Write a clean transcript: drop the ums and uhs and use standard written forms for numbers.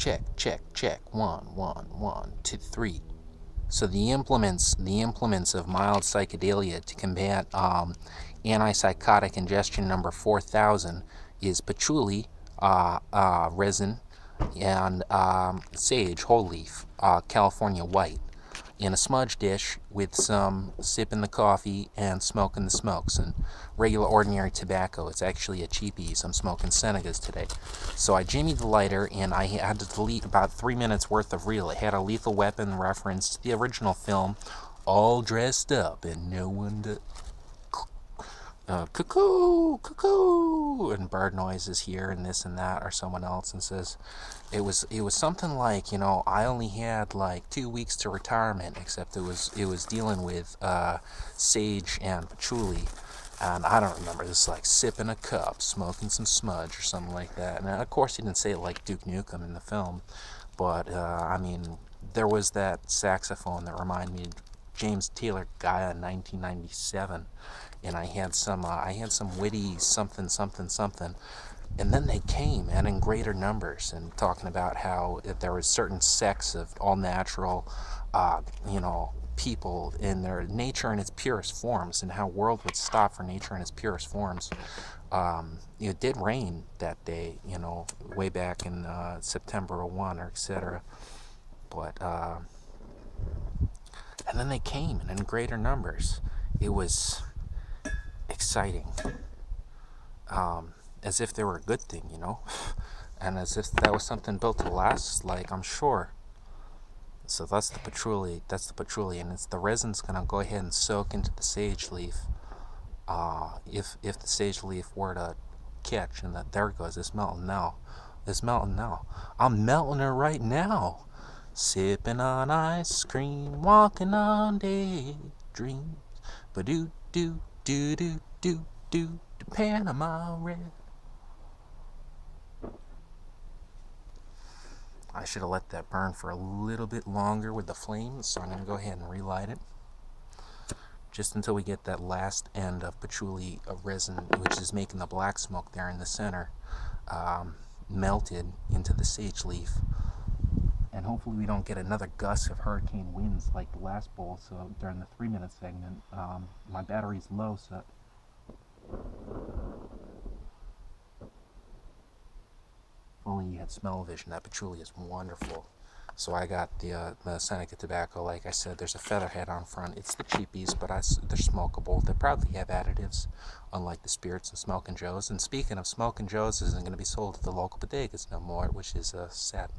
check, check, check. 1, 1, 1, 2, 3. So the implements of mild psychedelia to combat antipsychotic ingestion number 4000 is patchouli resin and sage whole leaf, California white, in a smudge dish with some sipping the coffee and smoking the smokes and regular ordinary tobacco. It's actually a cheapies. I'm smoking Senegas today. So I jimmied the lighter and I had to delete about 3 minutes worth of reel. It had a Lethal Weapon reference to the original film, all dressed up and no one to cuckoo, cuckoo, and bird noises here and this and that, or someone else and says it was something like, I only had like 2 weeks to retirement, except it was dealing with sage and patchouli, and I don't remember, this like sipping a cup, smoking some smudge or something like that. And of course he didn't say it like Duke Nukem in the film, but I mean, there was that saxophone that reminded me of James Taylor Gaia in 1997, and I had some witty something something something, and then they came and in greater numbers and talking about how if there was certain sects of all natural, people in their nature in its purest forms, and how world would stop for nature in its purest forms. It did rain that day, way back in September '01 or etc. But and then they came and in greater numbers. It was exciting, as if they were a good thing, and as if that was something built to last. Like, I'm sure. So that's the patchouli. That's the patchouli, and it's the resin's gonna go ahead and soak into the sage leaf. If the sage leaf were to catch, and that there it goes. It's melting now. It's melting now. I'm melting her right now. Sipping on ice cream, walking on daydreams. Ba do do do do do do. Panama Red. I should have let that burn for a little bit longer with the flames, so I'm going to go ahead and relight it just until we get that last end of patchouli resin, which is making the black smoke there in the center, melted into the sage leaf. And hopefully we don't get another gust of hurricane winds like the last bowl. So during the 3 minute segment, my battery's low, so if only you had smell-o-vision. That patchouli is wonderful. So I got the Seneca tobacco. Like I said, there's a feather head on front. It's the cheapies, but they're smokable. They probably have additives, unlike the spirits and Smokin' Joe's. And speaking of Smokin' Joe's, isn't going to be sold at the local bodegas no more, which is sad.